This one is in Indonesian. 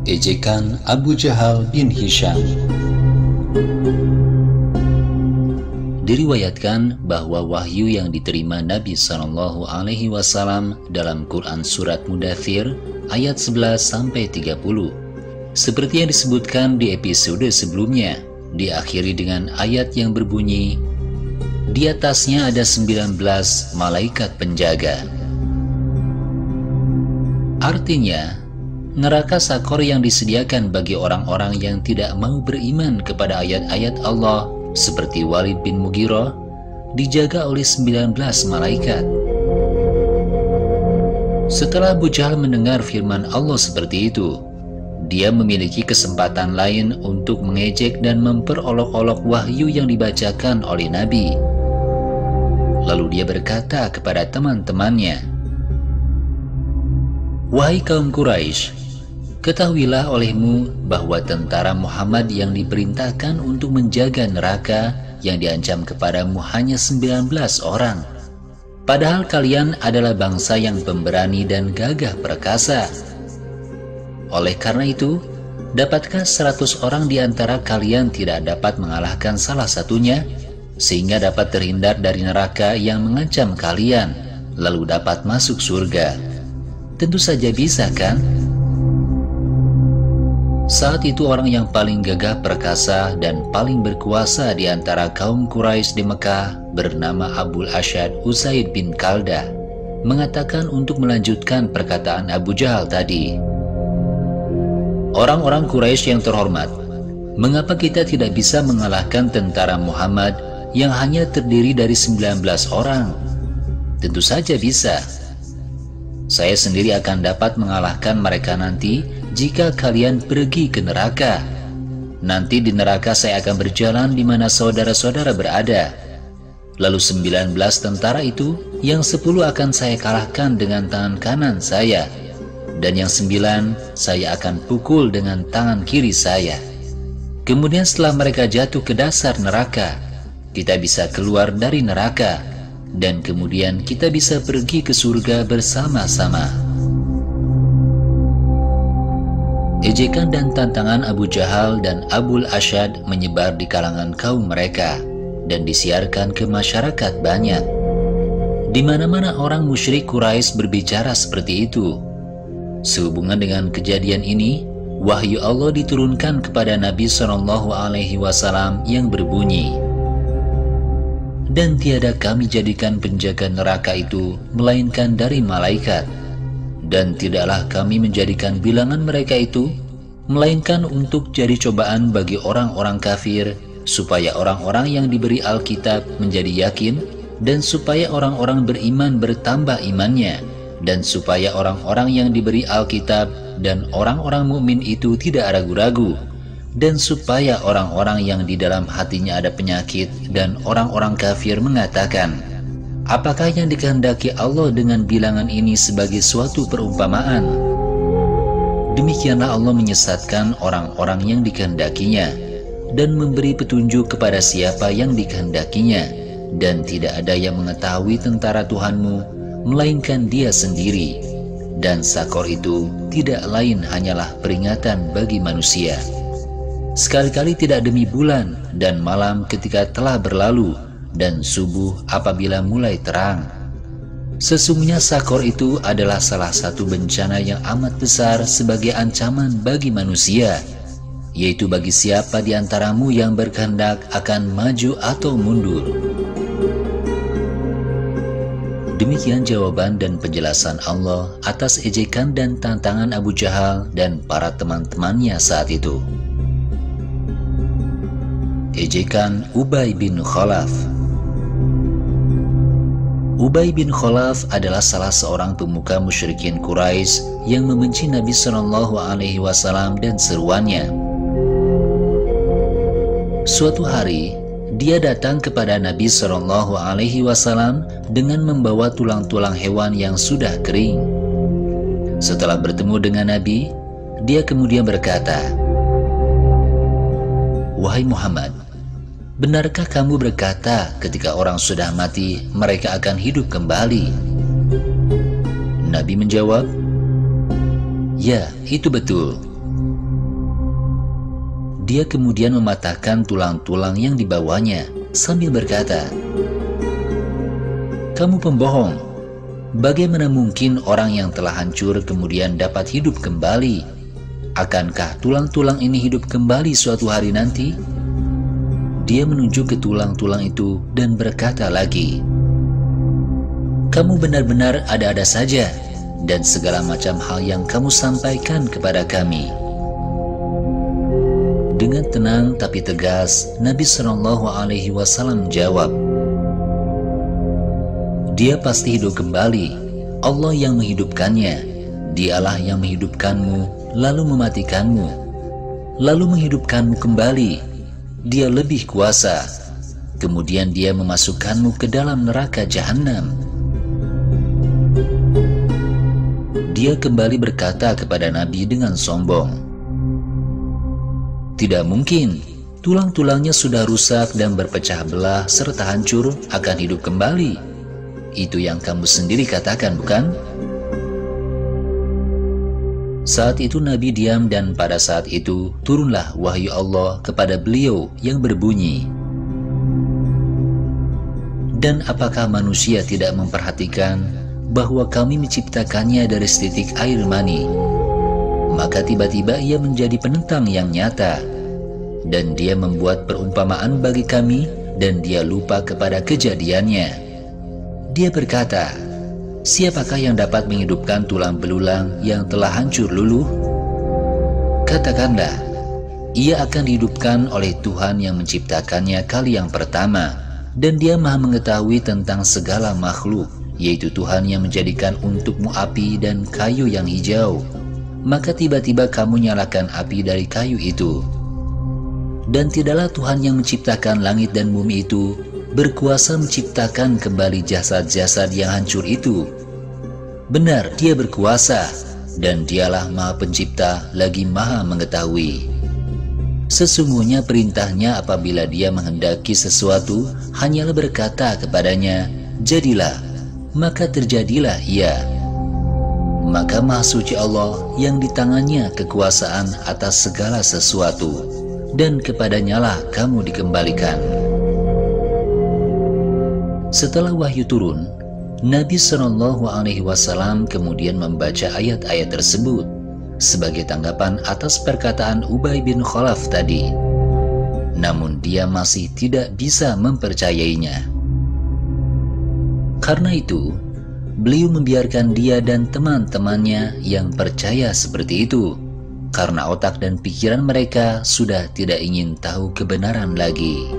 Ejekan Abu Jahal bin Hisham. Diriwayatkan bahwa wahyu yang diterima Nabi SAW dalam Quran Surat Mudaththir ayat 11-30 seperti yang disebutkan di episode sebelumnya, diakhiri dengan ayat yang berbunyi, di atasnya ada 19 malaikat penjaga. Artinya, neraka Sakor yang disediakan bagi orang-orang yang tidak mau beriman kepada ayat-ayat Allah seperti Walid bin Mughirah dijaga oleh 19 malaikat. Setelah Abu Jahal mendengar firman Allah seperti itu, dia memiliki kesempatan lain untuk mengejek dan memperolok-olok wahyu yang dibacakan oleh Nabi. Lalu dia berkata kepada teman-temannya, "Wahai kaum Quraisy, ketahuilah olehmu bahwa tentara Muhammad yang diperintahkan untuk menjaga neraka yang diancam kepadamu hanya 19 orang. Padahal kalian adalah bangsa yang pemberani dan gagah perkasa. Oleh karena itu, dapatkah 100 orang di antara kalian tidak dapat mengalahkan salah satunya, sehingga dapat terhindar dari neraka yang mengancam kalian, lalu dapat masuk surga? Tentu saja bisa, kan?" Saat itu orang yang paling gagah perkasa dan paling berkuasa di antara kaum Quraisy di Mekah bernama Abul Asyad Usaid bin Kaldah mengatakan untuk melanjutkan perkataan Abu Jahal tadi, "Orang-orang Quraisy yang terhormat, mengapa kita tidak bisa mengalahkan tentara Muhammad yang hanya terdiri dari 19 orang? Tentu saja bisa. Saya sendiri akan dapat mengalahkan mereka nanti jika kalian pergi ke neraka. Nanti di neraka saya akan berjalan di mana saudara-saudara berada. Lalu 19 tentara itu, yang 10 akan saya kalahkan dengan tangan kanan saya, dan yang 9 saya akan pukul dengan tangan kiri saya. Kemudian setelah mereka jatuh ke dasar neraka, kita bisa keluar dari neraka, dan kemudian kita bisa pergi ke surga bersama-sama." Ejekan dan tantangan Abu Jahal dan Abul Asyad menyebar di kalangan kaum mereka dan disiarkan ke masyarakat banyak. Di mana-mana orang musyrik Quraisy berbicara seperti itu. Sehubungan dengan kejadian ini, wahyu Allah diturunkan kepada Nabi SAW yang berbunyi, "Dan tiada kami jadikan penjaga neraka itu melainkan dari malaikat, dan tidaklah kami menjadikan bilangan mereka itu melainkan untuk jadi cobaan bagi orang-orang kafir, supaya orang-orang yang diberi Alkitab menjadi yakin, dan supaya orang-orang beriman bertambah imannya, dan supaya orang-orang yang diberi Alkitab dan orang-orang mukmin itu tidak ragu-ragu, dan supaya orang-orang yang di dalam hatinya ada penyakit dan orang-orang kafir mengatakan, apakah yang dikehendaki Allah dengan bilangan ini sebagai suatu perumpamaan? Demikianlah Allah menyesatkan orang-orang yang dikehendakinya dan memberi petunjuk kepada siapa yang dikehendakinya, dan tidak ada yang mengetahui tentara Tuhanmu melainkan Dia sendiri, dan Sakor itu tidak lain hanyalah peringatan bagi manusia. Sekali-kali tidak demi bulan dan malam ketika telah berlalu, dan subuh apabila mulai terang. Sesungguhnya Sakor itu adalah salah satu bencana yang amat besar sebagai ancaman bagi manusia, yaitu bagi siapa di antaramu yang berkehendak akan maju atau mundur." Demikian jawaban dan penjelasan Allah atas ejekan dan tantangan Abu Jahal dan para teman-temannya saat itu. Ejekan Ubay bin Khalaf. Ubay bin Khalaf adalah salah seorang pemuka musyrikin Quraisy yang membenci Nabi SAW dan seruannya. Suatu hari, dia datang kepada Nabi SAW dengan membawa tulang-tulang hewan yang sudah kering. Setelah bertemu dengan Nabi, dia kemudian berkata, "Wahai Muhammad, benarkah kamu berkata ketika orang sudah mati, mereka akan hidup kembali?" Nabi menjawab, "Ya, itu betul." Dia kemudian mematahkan tulang-tulang yang dibawanya sambil berkata, "Kamu pembohong. Bagaimana mungkin orang yang telah hancur kemudian dapat hidup kembali? Akankah tulang-tulang ini hidup kembali suatu hari nanti?" Dia menunjuk ke tulang-tulang itu dan berkata lagi, "Kamu benar-benar ada-ada saja, dan segala macam hal yang kamu sampaikan kepada kami." Dengan tenang tapi tegas, Nabi SAW menjawab, "Dia pasti hidup kembali. Allah yang menghidupkannya. Dialah yang menghidupkanmu, lalu mematikanmu, lalu menghidupkanmu kembali. Dia lebih kuasa. Kemudian dia memasukkanmu ke dalam neraka jahanam." Dia kembali berkata kepada Nabi dengan sombong, "Tidak mungkin, tulang-tulangnya sudah rusak dan berpecah belah serta hancur akan hidup kembali. Itu yang kamu sendiri katakan, bukan?" Saat itu Nabi diam dan pada saat itu turunlah wahyu Allah kepada beliau yang berbunyi, "Dan apakah manusia tidak memperhatikan bahwa kami menciptakannya dari setitik air mani? Maka tiba-tiba ia menjadi penentang yang nyata, dan dia membuat perumpamaan bagi kami dan dia lupa kepada kejadiannya. Dia berkata, siapakah yang dapat menghidupkan tulang belulang yang telah hancur luluh? Katakanlah, ia akan dihidupkan oleh Tuhan yang menciptakannya kali yang pertama, dan dia maha mengetahui tentang segala makhluk, yaitu Tuhan yang menjadikan untukmu api dan kayu yang hijau. Maka tiba-tiba kamu nyalakan api dari kayu itu. Dan tidaklah Tuhan yang menciptakan langit dan bumi itu berkuasa menciptakan kembali jasad-jasad yang hancur itu. Benar, dia berkuasa, dan dialah maha pencipta lagi maha mengetahui. Sesungguhnya perintahnya apabila dia menghendaki sesuatu hanyalah berkata kepadanya, jadilah, maka terjadilah ia. Maka maha suci Allah yang di tangannya kekuasaan atas segala sesuatu, dan kepadanyalah kamu dikembalikan. Setelah wahyu turun, Nabi SAW kemudian membaca ayat-ayat tersebut sebagai tanggapan atas perkataan Ubay bin Khalaf tadi. Namun dia masih tidak bisa mempercayainya. Karena itu, beliau membiarkan dia dan teman-temannya yang percaya seperti itu, karena otak dan pikiran mereka sudah tidak ingin tahu kebenaran lagi.